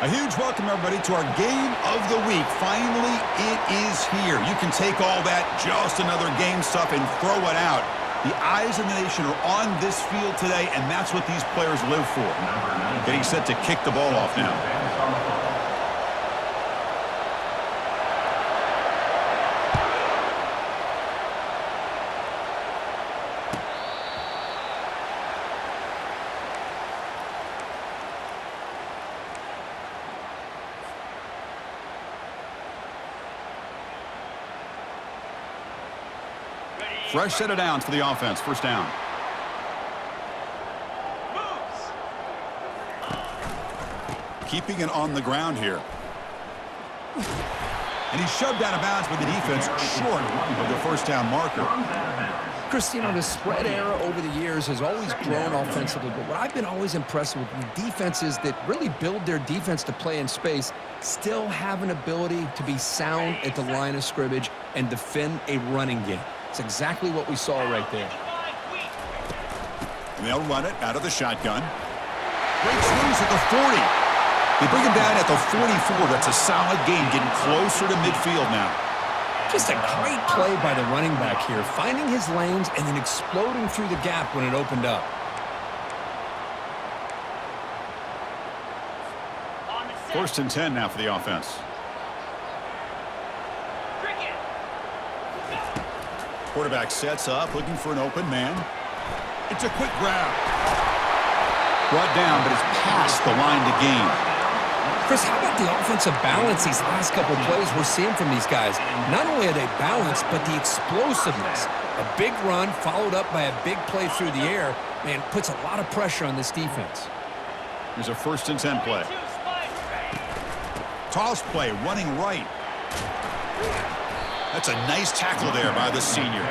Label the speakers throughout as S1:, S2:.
S1: A huge welcome, everybody, to our game of the week. Finally, it is here. You can take all that just another game stuff and throw it out. The eyes of the nation are on this field today, and that's what these players live for. Getting set to kick the ball off now. Fresh set of downs for the offense. First down. Keeping it on the ground here. And he's shoved out of bounds with the defense short of the first down marker.
S2: Chris, the spread era over the years has always grown offensively, but what I've been always impressed with defenses that really build their defense to play in space still have an ability to be sound at the line of scrimmage and defend a running game. It's exactly what we saw right there.
S1: And they'll run it out of the shotgun. Breaks loose at the 40. They bring him down at the 44. That's a solid game, getting closer to midfield now.
S2: Just a great play by the running back here, finding his lanes and then exploding through the gap when it opened up.
S1: First and 10 now for the offense. Quarterback sets up, looking for an open man. It's a quick grab. Brought down, but it's past the line to gain.
S2: Chris, how about the offensive balance these last couple of plays we're seeing from these guys? Not only are they balanced, but the explosiveness. A big run followed up by a big play through the air, man, puts a lot of pressure on this defense.
S1: Here's a first and 10 play. Toss play, running right. That's a nice tackle there by the senior.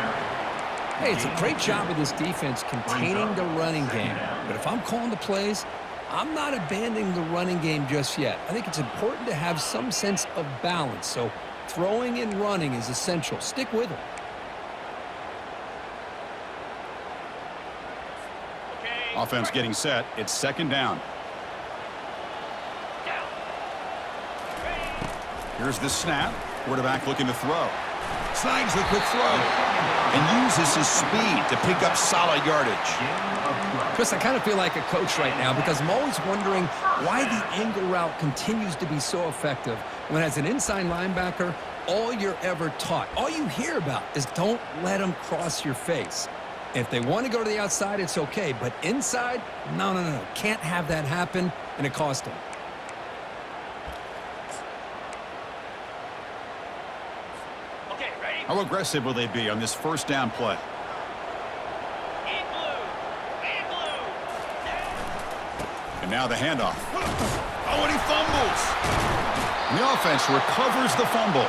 S2: Hey, it's a great job of this defense containing the running game. But if I'm calling the plays, I'm not abandoning the running game just yet. I think it's important to have some sense of balance. So throwing and running is essential. Stick with it.
S1: Offense getting set. It's second down. Here's the snap. Quarterback looking to throw. Snags the quick throw and uses his speed to pick up solid yardage.
S2: Chris, I kind of feel like a coach right now because I'm always wondering why the angle route continues to be so effective when as an inside linebacker, all you're ever taught, all you hear about is don't let them cross your face. If they want to go to the outside, it's okay, but inside, no. Can't have that happen, and it cost them.
S1: How aggressive will they be on this first down play? And now the handoff. Oh, and he fumbles. And the offense recovers the fumble.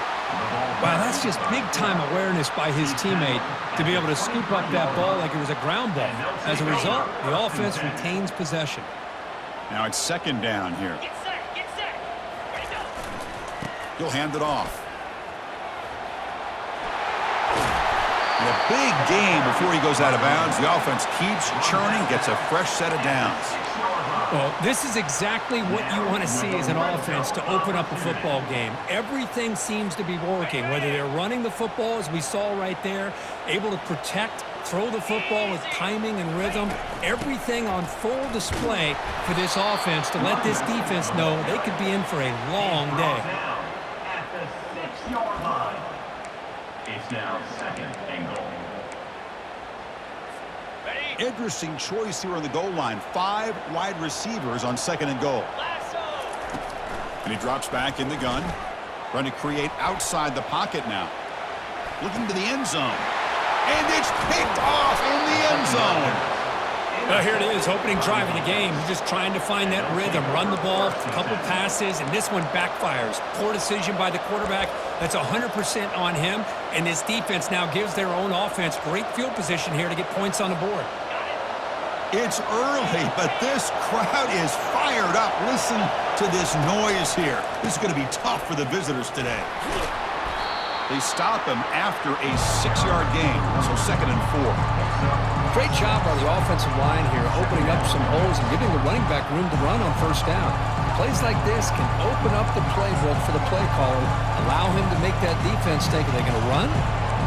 S2: Wow, that's just big-time awareness by his teammate to be able to scoop up that ball like it was a ground ball. As a result, the offense retains possession.
S1: Now it's second down here.
S3: Get set. Ready, go.
S1: He'll hand it off. And a big game before he goes out of bounds. The offense keeps churning, gets a fresh set of downs.
S2: Well, this is exactly what you want to see as an offense to open up a football game. Everything seems to be working, whether they're running the football, as we saw right there, able to protect, throw the football with timing and rhythm, everything on full display for this offense to let this defense know they could be in for a long day.
S4: At the 6-yard line, it's now second and goal.
S1: Interesting choice here on the goal line. 5 wide receivers on second and goal. And he drops back in the gun. Trying to create outside the pocket now. Looking to the end zone. And it's picked off in the end zone.
S2: Well, here it is, opening drive of the game. He's just trying to find that rhythm, run the ball, a couple passes, and this one backfires. Poor decision by the quarterback. That's 100% on him, and this defense now gives their own offense great field position here to get points on the board.
S1: It's early, but this crowd is fired up. Listen to this noise here. This is going to be tough for the visitors today. They stop him after a 6-yard gain, so second and 4.
S2: Great job by the offensive line here, opening up some holes and giving the running back room to run on first down. Plays like this can open up the playbook for the play caller, allow him to make that defense think, are they going to run?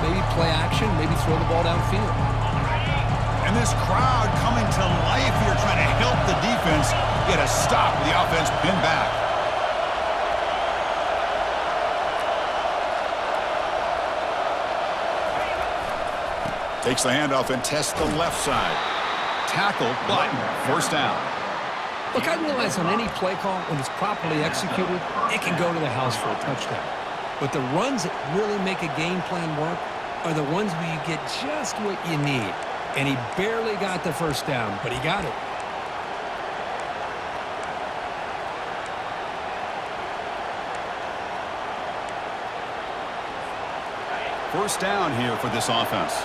S2: Maybe play action, maybe throw the ball downfield.
S1: And this crowd coming to life here trying to help the defense get a stop with the offense pinned back. Takes the handoff and tests the left side. Tackle, but first down.
S2: Look, I realize on any play call, when it's properly executed, it can go to the house for a touchdown. But the runs that really make a game plan work are the ones where you get just what you need. And he barely got the first down, but he got it.
S1: First down here for this offense.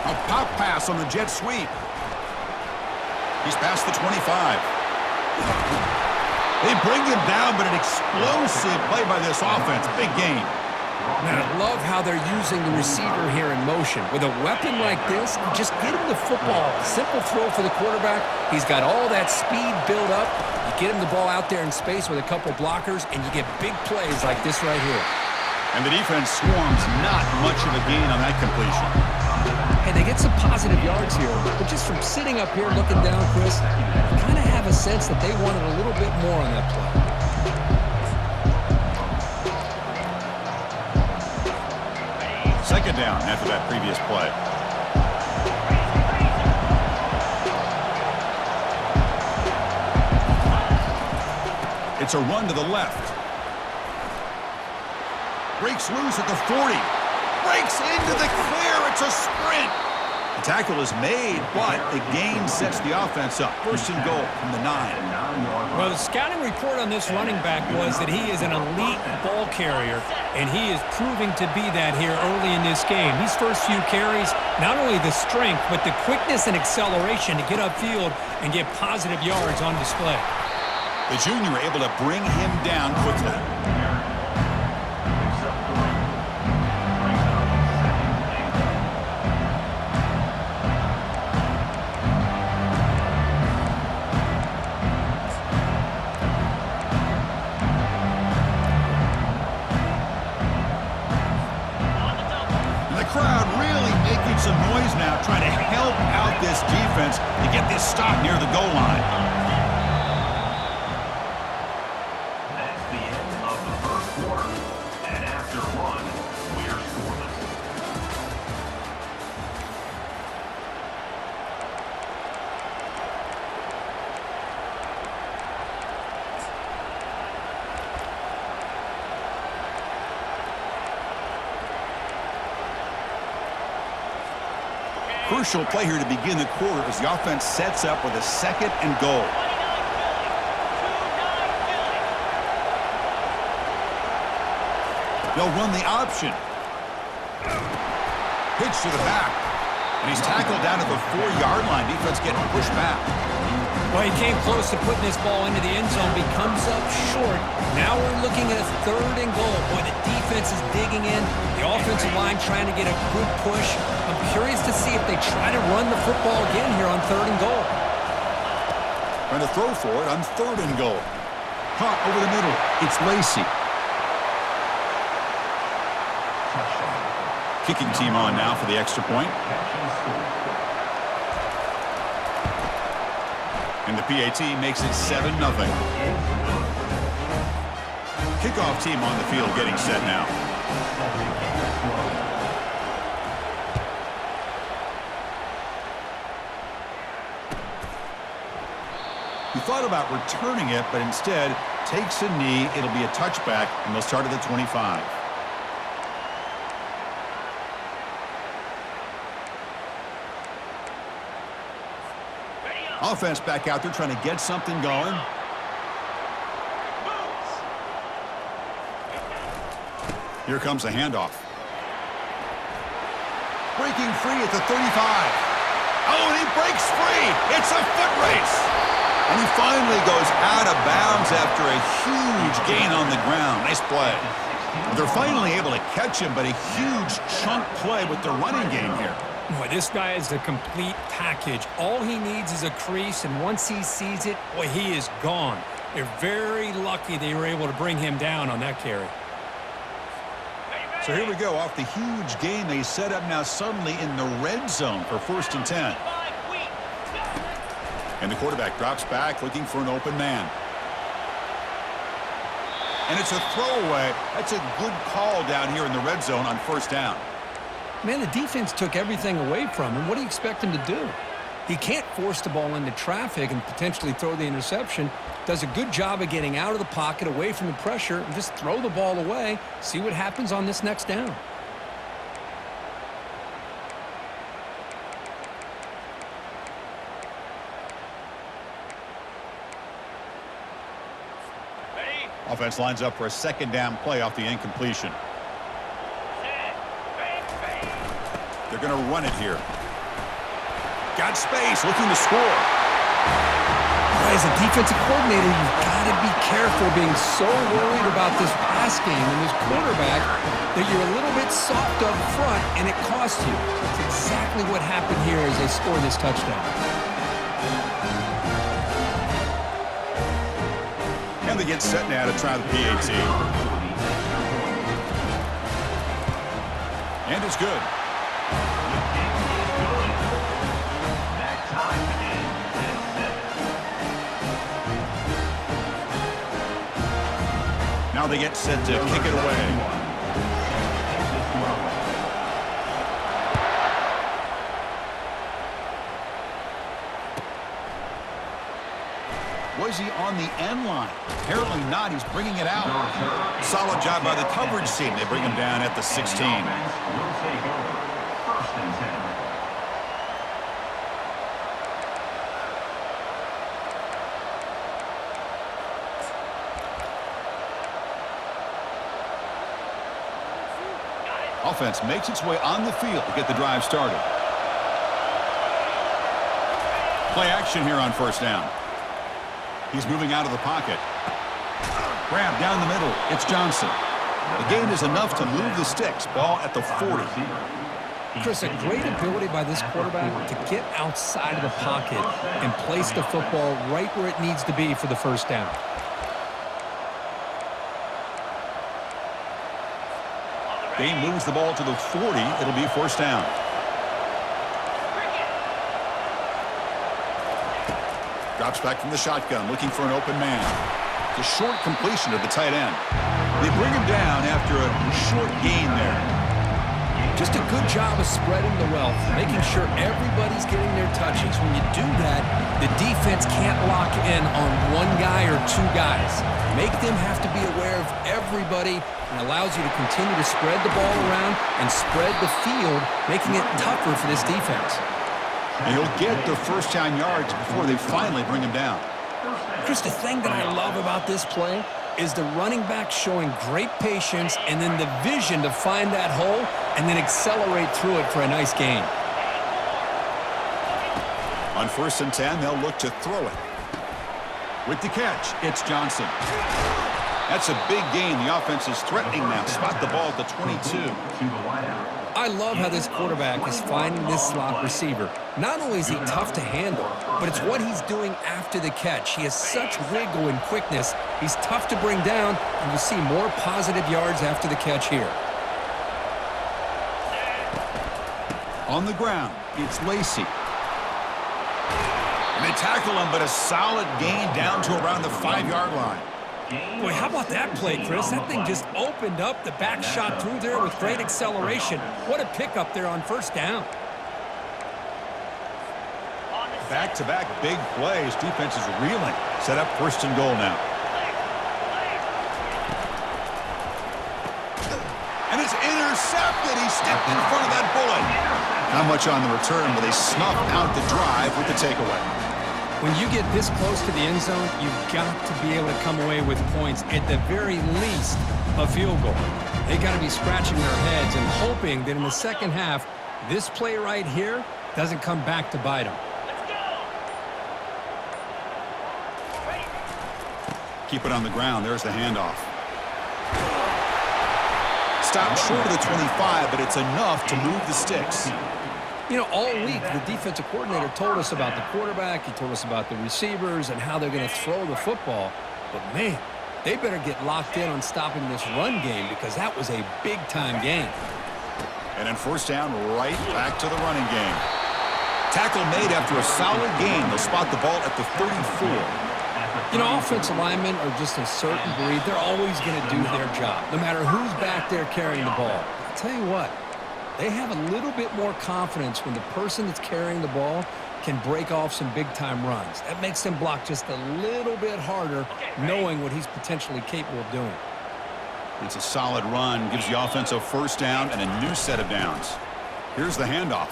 S1: A pop pass on the jet sweep. He's past the 25. They bring him down, but an explosive play by this offense. Big game.
S2: Man, I love how they're using the receiver here in motion. With a weapon like this, just get him the football. Simple throw for the quarterback. He's got all that speed built up. You get him the ball out there in space with a couple blockers, and you get big plays like this right here.
S1: And the defense swarms not much of a gain on that completion.
S2: Hey, they get some positive yards here, but just from sitting up here looking down, Chris, you kind of have a sense that they wanted a little bit more on that play.
S1: Second down after that previous play. It's a run to the left. Breaks loose at the 40. Breaks into the clear. It's a sprint. The tackle is made, but the gain sets the offense up. First and goal from the 9.
S2: Well, the scouting report on this running back was that he is an elite ball carrier, and he is proving to be that here early in this game. These first few carries, not only the strength, but the quickness and acceleration to get upfield and get positive yards on display.
S1: The junior able to bring him down quickly. Some noise now trying to help out this defense to get this stop near the goal line.
S4: That's the end of the first quarter. And after one, we're scoreless.
S1: Crucial play here to begin the quarter as the offense sets up with a second and goal. They'll run the option. Pitch to the back. And he's tackled down at the 4-yard line. Defense getting pushed back.
S2: Well, he came close to putting this ball into the end zone, but he comes up short. Now we're looking at a third and goal. Boy, the defense is digging in. The offensive line trying to get a good push. I'm curious to see if they try to run the football again here on third and goal.
S1: Trying to throw for it on third and goal. Caught over the middle. It's Lacey. Kicking team on now for the extra point. And the PAT makes it 7-0. Kickoff team on the field getting set now. He thought about returning it, but instead takes a knee. It'll be a touchback, and they'll start at the 25. Offense back out there trying to get something going. Here comes a handoff. Breaking free at the 35. Oh, and he breaks free. It's a foot race. And he finally goes out of bounds after a huge gain on the ground. Nice play. They're finally able to catch him, but a huge chunk play with the running game here.
S2: Boy, this guy is the complete package. All he needs is a crease, and once he sees it, boy, he is gone. They're very lucky they were able to bring him down on that carry.
S1: So here we go. Off the huge gain they set up now suddenly in the red zone for 1st and 10. And the quarterback drops back looking for an open man. And it's a throwaway. That's a good call down here in the red zone on 1st down.
S2: Man, the defense took everything away from him. What do you expect him to do? He can't force the ball into traffic and potentially throw the interception. Does a good job of getting out of the pocket, away from the pressure, and just throw the ball away. See what happens on this next down.
S3: Ready?
S1: Offense lines up for a 2nd down play off the incompletion.
S3: Set. Bang, bang.
S1: They're going to run it here. Got space, looking to score.
S2: As a defensive coordinator, you've got to be careful being so worried about this pass game and this quarterback that you're a little bit soft up front and it costs you. That's exactly what happened here as they score this touchdown.
S1: And they get set now to try the PAT. And it's good. Now they get set to kick it away. Was he on the end line? Apparently not. He's bringing it out. Solid job by the coverage team. They bring him down at the 16.
S4: Will take over 1st and 10.
S1: Offense makes its way on the field to get the drive started. Play action here on 1st down. He's moving out of the pocket. Grab down the middle. It's Johnson. The gain is enough to move the sticks. Ball at the 40.
S2: Chris, a great ability by this quarterback to get outside of the pocket and place the football right where it needs to be for the 1st down.
S1: Dane moves the ball to the 40. It'll be 1st down. Drops back from the shotgun, looking for an open man. It's a short completion to the tight end. They bring him down after a short gain there.
S2: Just a good job of spreading the wealth, making sure everybody's getting their touches. When you do that, the defense can't lock in on one guy or two guys. Make them have to be aware of everybody and allows you to continue to spread the ball around and spread the field, making it tougher for this defense.
S1: And he'll get the 1st down yards before they finally bring him down.
S2: Chris, the thing that I love about this play is the running back showing great patience and then the vision to find that hole and then accelerate through it for a nice gain.
S1: On 1st and 10, they'll look to throw it. With the catch, it's Johnson. That's a big gain. The offense is threatening now. Spot the ball at the 22.
S2: I love how this quarterback is finding this slot receiver. Not only is he tough to handle, but it's what he's doing after the catch. He has such wiggle and quickness. He's tough to bring down, and you'll see more positive yards after the catch here.
S1: On the ground, it's Lacey. And they tackle him, but a solid gain down to around the 5-yard line.
S2: Boy, how about that play, Chris? That thing just opened up. The back shot through there with great acceleration. What a pickup there on 1st down.
S1: Back-to-back big plays. Defense is reeling. Set up 1st and goal now. And it's intercepted. He stepped in front of that bullet. Not much on the return, but they snuffed out the drive with the takeaway.
S2: When you get this close to the end zone, you've got to be able to come away with points, at the very least, a field goal. They got to be scratching their heads and hoping that in the 2nd half, this play right here doesn't come back to bite them.
S1: Keep it on the ground. There's the handoff. Stopped short of the 25, but it's enough to move the sticks.
S2: You know, all week, the defensive coordinator told us about the quarterback, he told us about the receivers and how they're going to throw the football. But, man, they better get locked in on stopping this run game because that was a big-time game.
S1: And then first down, right back to the running game. Tackle made after a solid gain. They'll spot the ball at the 34.
S2: You know, offensive linemen are just a certain breed. They're always going to do their job, no matter who's back there carrying the ball. I'll tell you what, they have a little bit more confidence when the person that's carrying the ball can break off some big-time runs. That makes them block just a little bit harder, knowing what he's potentially capable of doing.
S1: It's a solid run, gives the offense a first down and a new set of downs. Here's the handoff.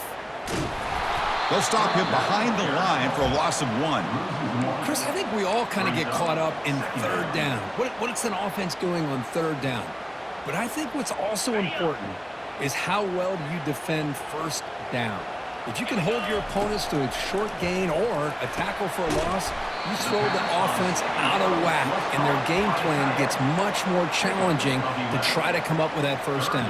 S1: They'll stop him behind the line for a loss of 1.
S2: Chris, I think we all kind of get caught up in third down. What's an offense doing on third down? But I think what's also important is how well do you defend first down. If you can hold your opponents to a short gain or a tackle for a loss, you throw the offense out of whack, and their game plan gets much more challenging to try to come up with that first down.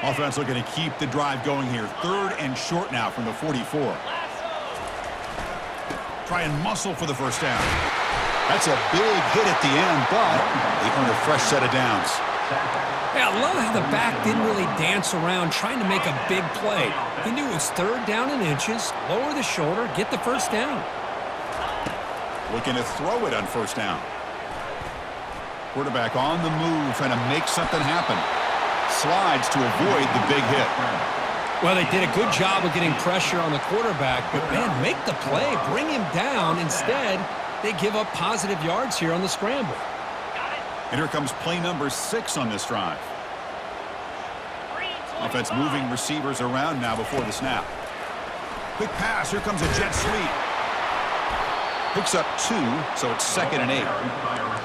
S1: Offense looking to keep the drive going here. Third and short now from the 44. Try and muscle for the first down. That's a big hit at the end, but they earn a fresh set of downs.
S2: Yeah, I love how the back didn't really dance around trying to make a big play. He knew it was third down in inches, lower the shoulder, get the first down.
S1: Looking to throw it on first down. Quarterback on the move, trying to make something happen. Slides to avoid the big hit.
S2: Well, they did a good job of getting pressure on the quarterback, but, man, make the play, bring him down. Instead, they give up positive yards here on the scramble.
S1: And here comes play number 6 on this drive. Offense moving receivers around now before the snap. Quick pass. Here comes a jet sweep. Picks up 2, so it's 2nd and 8.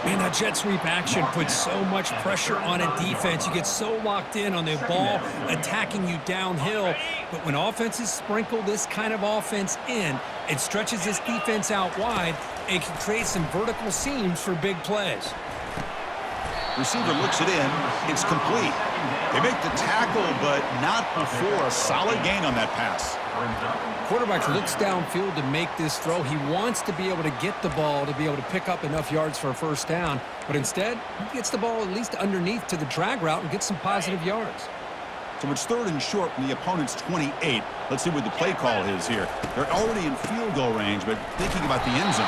S2: Man, that jet sweep action puts so much pressure on a defense. You get so locked in on the ball attacking you downhill. But when offenses sprinkle this kind of offense in, it stretches this defense out wide and can create some vertical seams for big plays.
S1: Receiver looks it in. It's complete. They make the tackle, but not before a solid gain on that pass.
S2: Quarterback looks downfield to make this throw. He wants to be able to get the ball to be able to pick up enough yards for a first down. But instead, he gets the ball at least underneath to the drag route and gets some positive yards.
S1: So it's 3rd and short from the opponent's 28. Let's see what the play call is here. They're already in field goal range, but thinking about the end zone.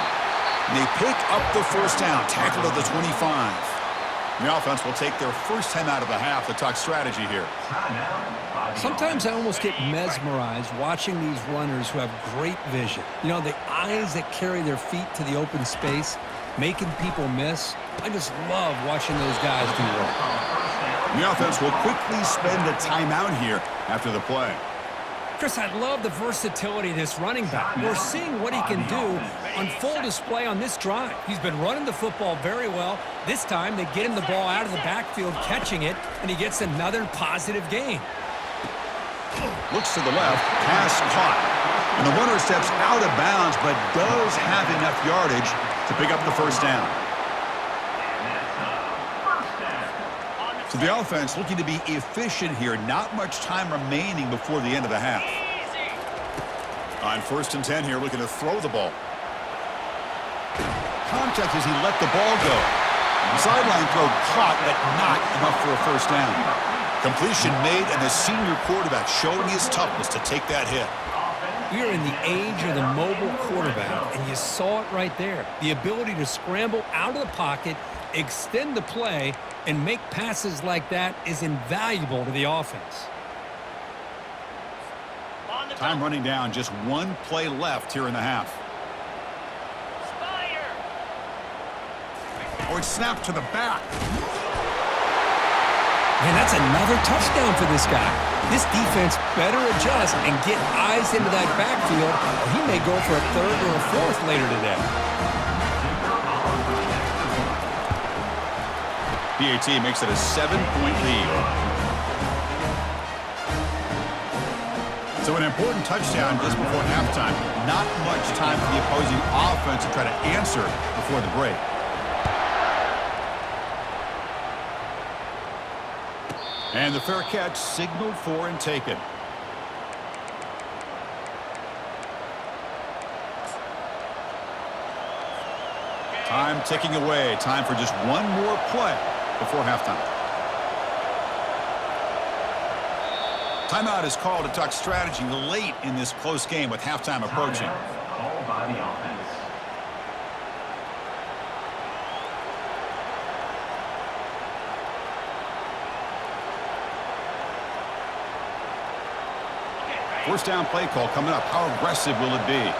S1: And they pick up the first down, tackle at the 25. The offense will take their first 10 out of the half to talk strategy here.
S2: Sometimes I almost get mesmerized watching these runners who have great vision. You know, the eyes that carry their feet to the open space, making people miss. I just love watching those guys do work.
S1: The offense will quickly spend a timeout here after the play.
S2: Chris, I love the versatility of this running back. We're seeing what he can do on full display on this drive. He's been running the football very well. This time, they get him the ball out of the backfield, catching it, and he gets another positive gain.
S1: Looks to the left, pass caught. And the runner steps out of bounds, but does have enough yardage to pick up the first down. So the offense looking to be efficient here. Not much time remaining before the end of the half. On 1st and 10 here, looking to throw the ball. Contact as he let the ball go. Sideline throw caught, but not enough for a first down. Completion made, and the senior quarterback showing his toughness to take that hit.
S2: We are in the age of the mobile quarterback, and you saw it right there. The ability to scramble out of the pocket, extend the play, and make passes like that is invaluable to the offense.
S1: Time running down, just 1 play left here in the half. Oh, it's snapped to the back.
S2: Man, that's another touchdown for this guy. This defense better adjust and get eyes into that backfield, or he may go for a 3rd or a 4th later today.
S1: PAT makes it a 7-point lead. So an important touchdown just before halftime. Not much time for the opposing offense to try to answer before the break. And the fair catch signaled for and taken. Time ticking away. Time for just one more play before halftime. Timeout is called to talk strategy late in this close game with halftime approaching.
S4: Called by the offense.
S1: First down play call coming up. How aggressive will it be?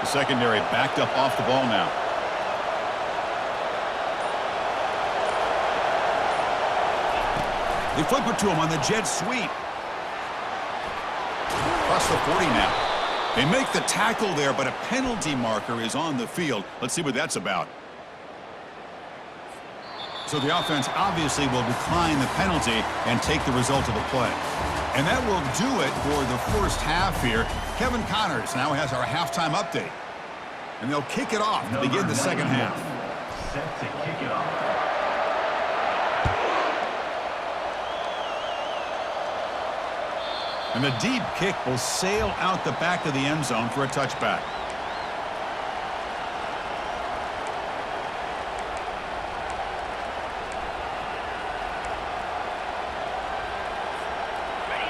S1: The secondary backed up off the ball now. They flip it to him on the jet sweep. Across the 40 now. They make the tackle there, but a penalty marker is on the field. Let's see what that's about. So the offense obviously will decline the penalty and take the result of the play. And that will do it for the first half here. Kevin Connors now has our halftime update. And they'll kick it off to begin the second half.
S4: Set to kick it off.
S1: And the deep kick will sail out the back of the end zone for a touchback.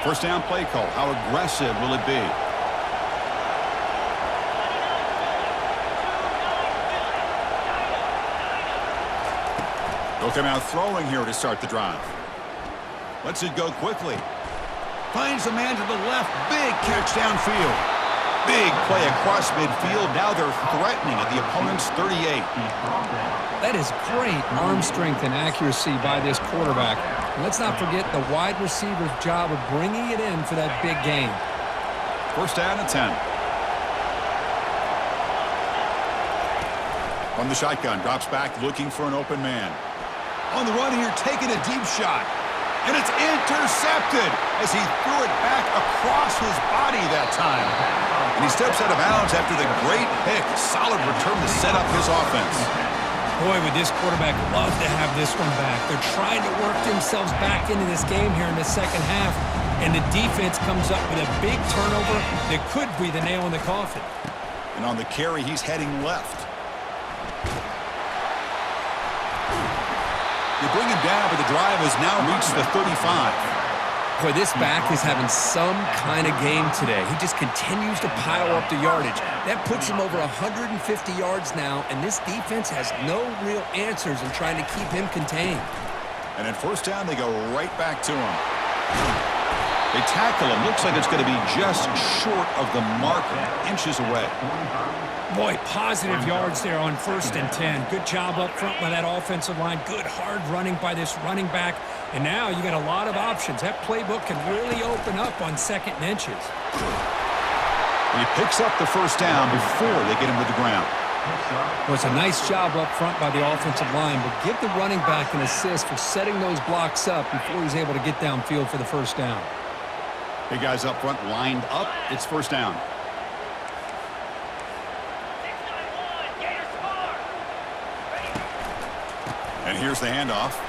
S1: First down play call. How aggressive will it be? They'll come out throwing here to start the drive. Lets it go quickly. Finds a man to the left. Big catch downfield. Big play across midfield. Now they're threatening at the opponent's 38.
S2: That is great arm strength and accuracy by this quarterback. And let's not forget the wide receiver's job of bringing it in for that big gain.
S1: First down and 10. From the shotgun, drops back looking for an open man. On the run here, taking a deep shot. And it's intercepted as he threw it back across his body that time. And he steps out of bounds after the great pick. Solid return to set up his offense.
S2: Boy, would this quarterback love to have this one back. They're trying to work themselves back into this game here in the second half. And the defense comes up with a big turnover that could be the nail in the coffin.
S1: And on the carry, he's heading left. They bring him down, but the drive has now reached the 35.
S2: Boy, this back is having some kind of game today. He just continues to pile up the yardage. That puts him over 150 yards now, and this defense has no real answers in trying to keep him contained.
S1: And at first down, they go right back to him. They tackle him. Looks like it's going to be just short of the marker, inches away.
S2: Boy, positive yards there on 1st and 10. Good job up front by that offensive line. Good hard running by this running back. And now you got a lot of options. That playbook can really open up on 2nd and inches.
S1: He picks up the first down before they get him to the ground.
S2: Well, it's a nice job up front by the offensive line, but give the running back an assist for setting those blocks up before he's able to get downfield for the first down.
S1: Big guys up front lined up. It's first down. And here's the handoff.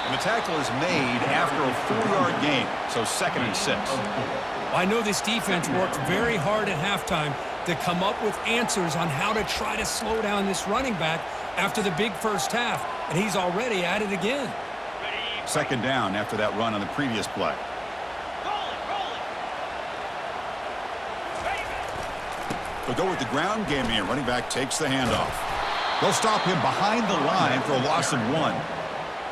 S1: And the tackle is made after a 4-yard gain, so 2nd and 6.
S2: Well, I know this defense worked very hard at halftime to come up with answers on how to try to slow down this running back after the big first half, and he's already at it again.
S1: 2nd down after that run on the previous play. They'll go with the ground game here. Running back takes the handoff. They'll stop him behind the line for a loss of 1.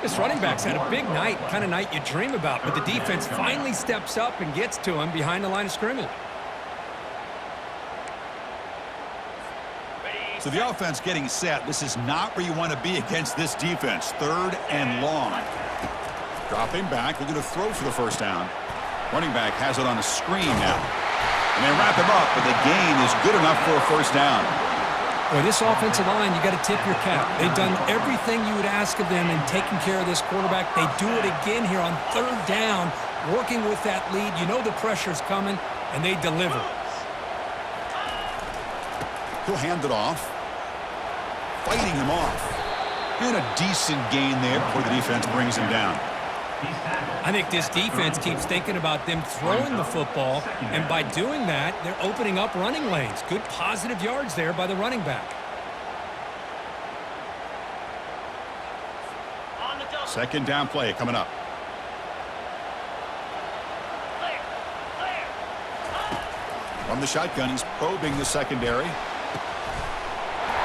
S2: This running back's had a big night, kind of night you dream about, but the defense finally steps up and gets to him behind the line of scrimmage.
S1: So the offense getting set. This is not where you want to be against this defense. 3rd and long. Dropping back, looking to throw for the first down. Running back has it on a screen now. And they wrap him up, but the gain is good enough for a first down.
S2: Boy, this offensive line, you got to tip your cap. They've done everything you would ask of them in taking care of this quarterback. They do it again here on 3rd down, working with that lead. You know the pressure's coming, and they deliver.
S1: He'll hand it off. Fighting him off. And a decent gain there before the defense brings him down.
S4: He's tackled.
S2: I think this defense keeps thinking about them throwing the football, and by doing that, they're opening up running lanes. Good positive yards there by the running back.
S3: On the double.
S1: Second down play coming up.
S3: Clear. Clear.
S1: From the shotgun, he's probing the secondary.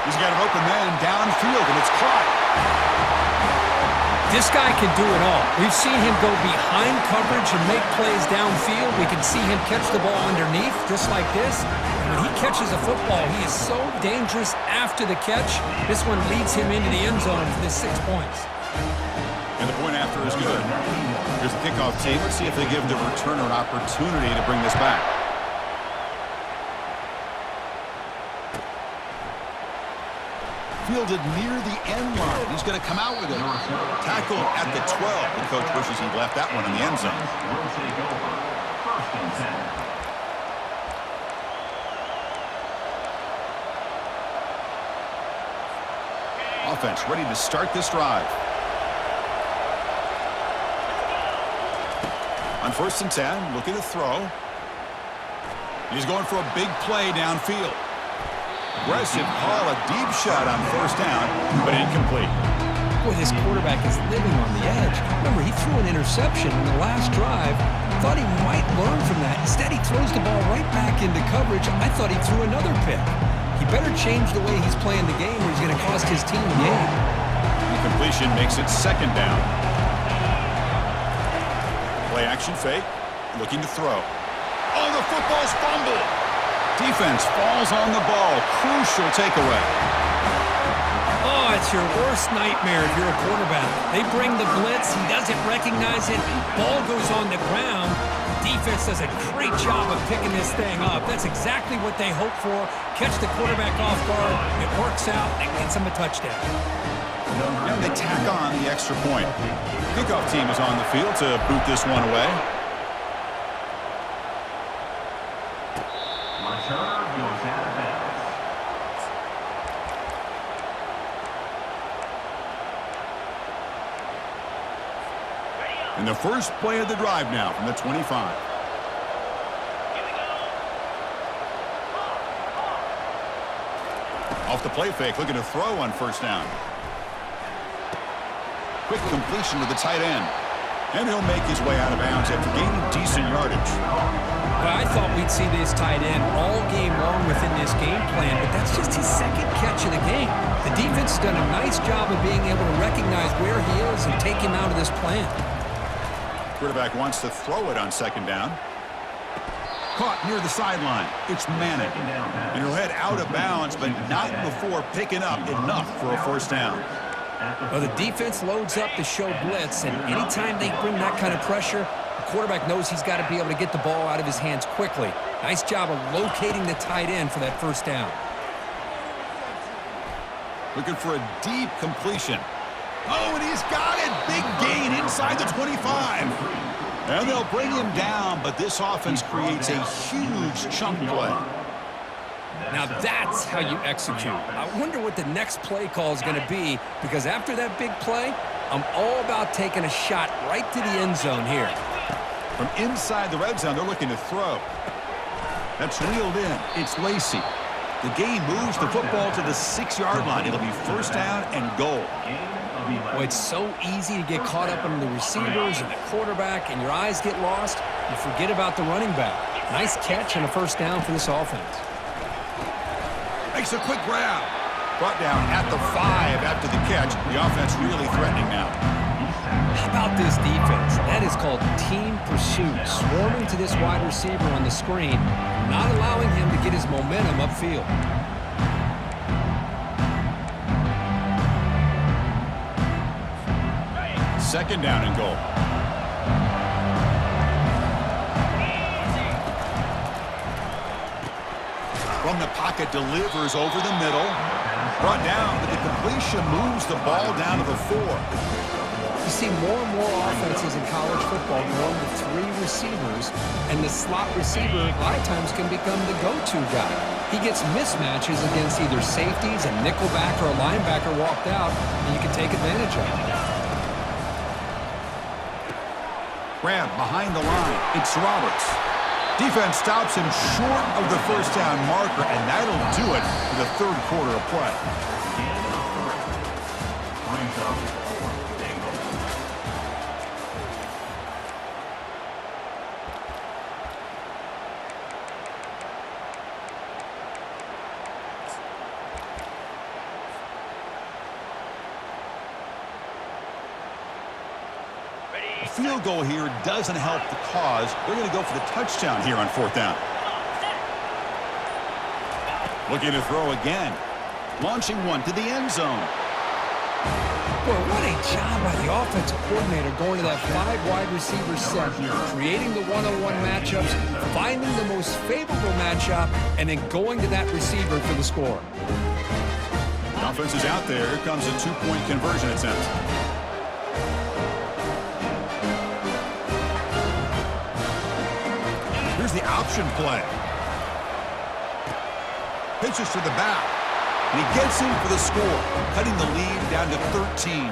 S1: He's got an open man downfield, and it's caught.
S2: This guy can do it all. We've seen him go behind coverage and make plays downfield. We can see him catch the ball underneath, just like this. And when he catches a football, he is so dangerous after the catch. This one leads him into the end zone for the 6 points.
S1: And the point after is good. Here's the kickoff team. Let's see if they give the returner an opportunity to bring this back. Fielded near the end line. He's going to come out with it. Tackle at the 12. The coach wishes he left that one in the end zone.
S4: Will take over. First and 10.
S1: Offense ready to start this drive. On 1st and 10, looking to throw. He's going for a big play downfield. Aggressive call, a deep shot on 1st down, but incomplete.
S2: Boy, this quarterback is living on the edge. Remember, he threw an interception in the last drive. Thought he might learn from that. Instead, he throws the ball right back into coverage. I thought he threw another pick. He better change the way he's playing the game or he's going to cost his team the game.
S1: The completion makes it 2nd down. Play action fake, looking to throw. Oh, the football's fumbled. Defense falls on the ball. Crucial takeaway.
S2: Oh, it's your worst nightmare if you're a quarterback. They bring the blitz. He doesn't recognize it. Ball goes on the ground. Defense does a great job of picking this thing up. That's exactly what they hope for. Catch the quarterback off guard. It works out. It gets him a touchdown.
S1: And they tack on the extra point. Kickoff team is on the field to boot this one away.
S4: Returner goes out of bounds.
S1: And the first play of the drive now from the 25.
S3: Here we go.
S1: Off the play fake, looking to throw on 1st down. Quick completion to the tight end. And he'll make his way out of bounds after gaining decent yardage.
S2: Well, I thought we'd see this tight end all game long within this game plan, but that's just his 2nd catch of the game. The defense has done a nice job of being able to recognize where he is and take him out of this plan.
S1: Quarterback wants to throw it on 2nd down. Caught near the sideline. It's Manning. And he'll head out of bounds, but not before picking up enough for a 1st down.
S2: Well, the defense loads up to show blitz, and anytime they bring that kind of pressure, the quarterback knows he's got to be able to get the ball out of his hands quickly. Nice job of locating the tight end for that 1st down.
S1: Looking for a deep completion. Oh, and he's got it. Big gain inside the 25. And they'll bring him down, but this offense creates a huge chunk play.
S2: Now that's how you execute. I wonder what the next play call is going to be, because after that big play, I'm all about taking a shot right to the end zone here.
S1: From inside the red zone, they're looking to throw. That's reeled in. It's Lacy. The game moves the football to the 6-yard line. It'll be 1st down and goal.
S2: Boy, it's so easy to get caught up in the receivers and the quarterback, and your eyes get lost. You forget about the running back. Nice catch and a 1st down for this offense.
S1: Makes a quick grab. Brought down at the 5 after the catch. The offense really threatening now.
S2: How about this defense? That is called team pursuit. Swarming to this wide receiver on the screen, not allowing him to get his momentum upfield.
S1: 2nd down and goal. From the pocket, delivers over the middle. Brought down, but the completion moves the ball down to the 4.
S2: You see more and more offenses in college football going to 3 receivers, and the slot receiver a lot of times can become the go-to guy. He gets mismatches against either safeties, a nickelback, or a linebacker walked out, and you can take advantage of it.
S1: Grab behind the line. It's Roberts. Defense stops him short of the first down marker, and that'll do it for the third quarter of play.
S4: Brings up fourth and goal.
S1: A field goal here doesn't help the cause. They're going to go for the touchdown here on fourth down. Looking to throw again. Launching one to the end zone.
S2: Boy, what a job by the offensive coordinator going to that 5 wide receiver set here, creating the one-on-one matchups, finding the most favorable matchup, and then going to that receiver for the score.
S1: The offense is out there. Here comes a 2-point conversion attempt. Here's the option play. Pitches to the back. And he gets in for the score, cutting the lead down to 13.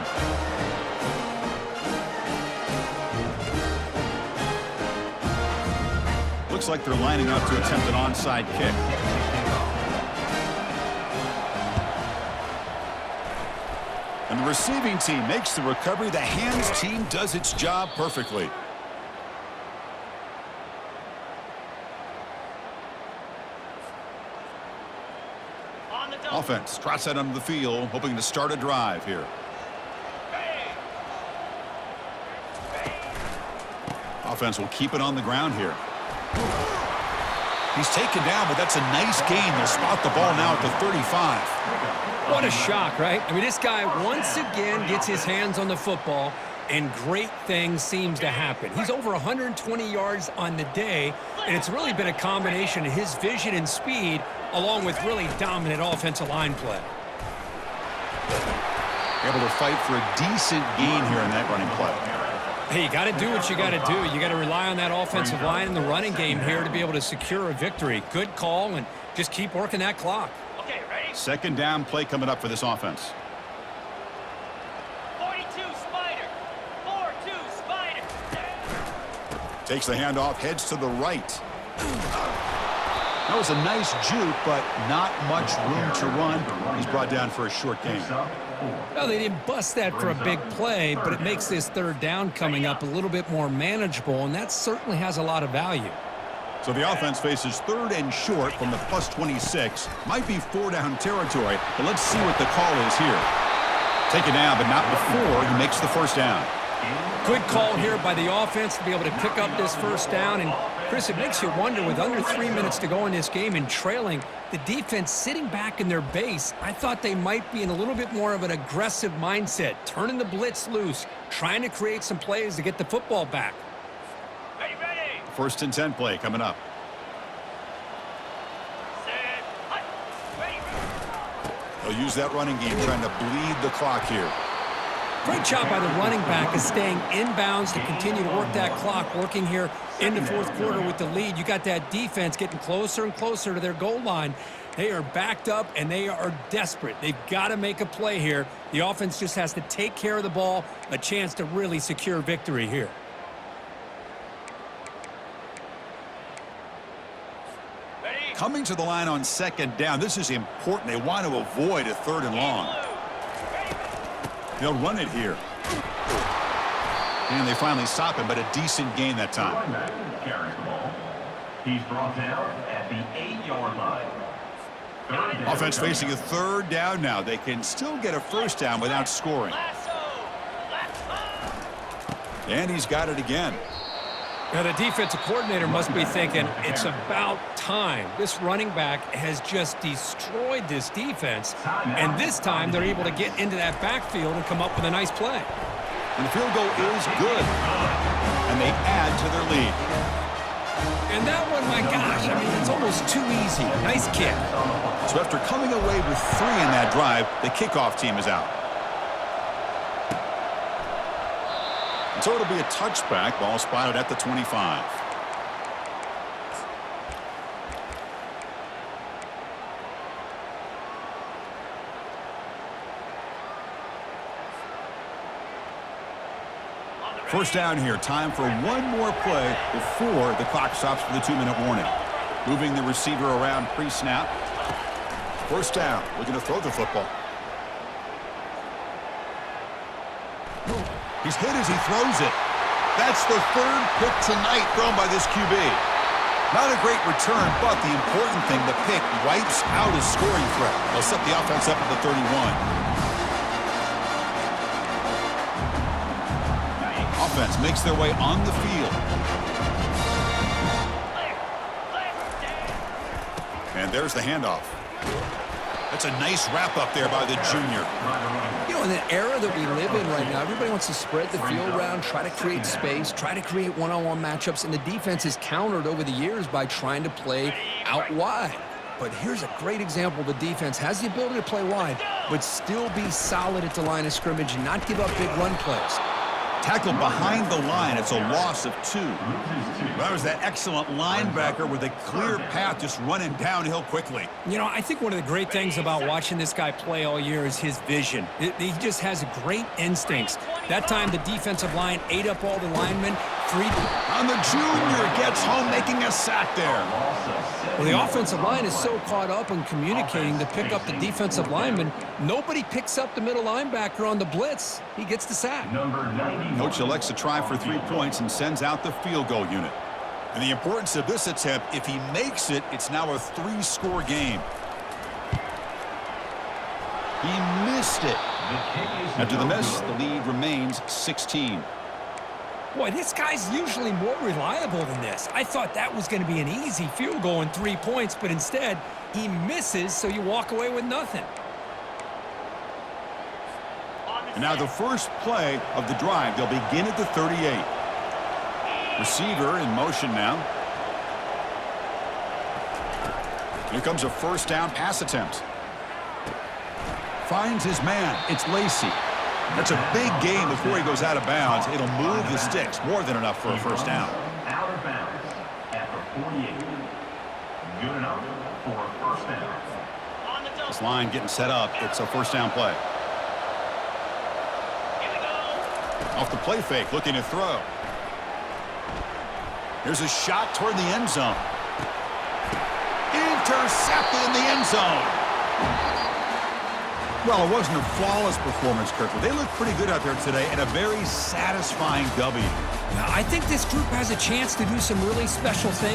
S1: Looks like they're lining up to attempt an onside kick. And the receiving team makes the recovery. The hands team does its job perfectly. Offense trots out onto the field, hoping to start a drive here. Offense will keep it on the ground here. He's taken down, but that's a nice gain. They'll spot the ball now at the 35.
S2: What a shock, right? I mean, this guy once again gets his hands on the football, and great things seems to happen. He's over 120 yards on the day, and it's really been a combination of his vision and speed along with really dominant offensive line play.
S1: Able to fight for a decent gain here in that running play.
S2: Hey, you got to do what you got to do. You got to rely on that offensive line in the running game here to be able to secure a victory. Good call, and just keep working that clock.
S3: Okay, ready?
S1: Second down play coming up for this offense.
S3: 42 Spider. 4-2 Spider.
S1: Takes the handoff, heads to the right. That was a nice juke, but not much room to run. He's brought down for a short gain.
S2: Well, they didn't bust that for a big play, but it makes this third down coming up a little bit more manageable, and that certainly has a lot of value.
S1: So the offense faces third and short from the plus 26. Might be 4-down territory, but let's see what the call is here. Take it down, but not before he makes the first down.
S2: Good call here by the offense to be able to pick up this first down. And, Chris, it makes you wonder, with under 3 minutes to go in this game and trailing, the defense sitting back in their base, I thought they might be in a little bit more of an aggressive mindset, turning the blitz loose, trying to create some plays to get the football back.
S3: Ready, ready.
S1: First and 10 play coming up.
S3: Set. Hut. Ready, ready.
S1: They'll use that running game, trying to bleed the clock here.
S2: Great job by the running back is staying inbounds to continue to work that clock, working here in the fourth quarter with the lead. You got that defense getting closer and closer to their goal line. They are backed up, and they are desperate. They've got to make a play here. The offense just has to take care of the ball, a chance to really secure victory here.
S3: Ready.
S1: Coming to the line on second down, this is important. They want to avoid a third and long. They'll run it here. And they finally stop him, but a decent gain that time.
S4: Carries the ball. He's brought down at the 8-yard line. Third down.
S1: Offense facing a third down now. They can still get a first down without scoring.
S3: Lasso. Lasso.
S1: And he's got it again.
S2: Now, the defensive coordinator must be thinking, it's about time. This running back has just destroyed this defense, and this time they're able to get into that backfield and come up with a nice play.
S1: And the field goal is good. And they add to their lead.
S2: And that one, my gosh, I mean, it's almost too easy. Nice kick.
S1: So after coming away with 3 in that drive, the kickoff team is out. And so it'll be a touchback. Ball spotted at the 25.
S3: On
S1: First down here. Time for one more play before the clock stops for the 2-minute warning. Moving the receiver around pre-snap. First down. Looking to throw the football. He's hit as he throws it. That's the third pick tonight thrown by this QB. Not a great return, but the important thing, the pick wipes out his scoring threat. They'll set the offense up at the 31. Offense makes their way on the field. And there's the handoff. That's a nice wrap up there by the junior.
S2: You know, in the era that we live in right now, everybody wants to spread the field around, try to create space, try to create one-on-one matchups, and the defense has countered over the years by trying to play out wide. But here's a great example. The defense has the ability to play wide, but still be solid at the line of scrimmage and not give up big run plays.
S1: Tackled behind the line. It's a loss of 2. That was that excellent linebacker with a clear path just running downhill quickly.
S2: You know, I think one of the great things about watching this guy play all year is his vision. He just has great instincts. That time, the defensive line ate up all the linemen.
S1: And the junior gets home, making a sack there.
S2: Well, the offensive line is so caught up in communicating to pick up the defensive lineman, nobody picks up the middle linebacker on the blitz. He gets the sack.
S1: Coach elects to try for 3 points and sends out the field goal unit. And the importance of this attempt, if he makes it, it's now a 3-score game. He missed it. After the miss, the lead remains 16.
S2: Boy, this guy's usually more reliable than this. I thought that was going to be an easy field goal and 3 points, but instead, he misses, so you walk away with nothing.
S1: And now the first play of the drive. They'll begin at the 38. Receiver in motion now. Here comes a first down pass attempt. Finds his man. It's Lacy. That's a big gain before he goes out of bounds. It'll move the sticks. More than enough for a first down.
S4: Out of bounds at the 48. Good enough for a first down.
S1: This line getting set up. It's a first down play. Off the play fake, looking to throw. Here's a shot toward the end zone. Intercepted in the end zone. Well, it wasn't a flawless performance, Kirk, but they looked pretty good out there today and a very satisfying W.
S2: I think this group has a chance to do some really special things.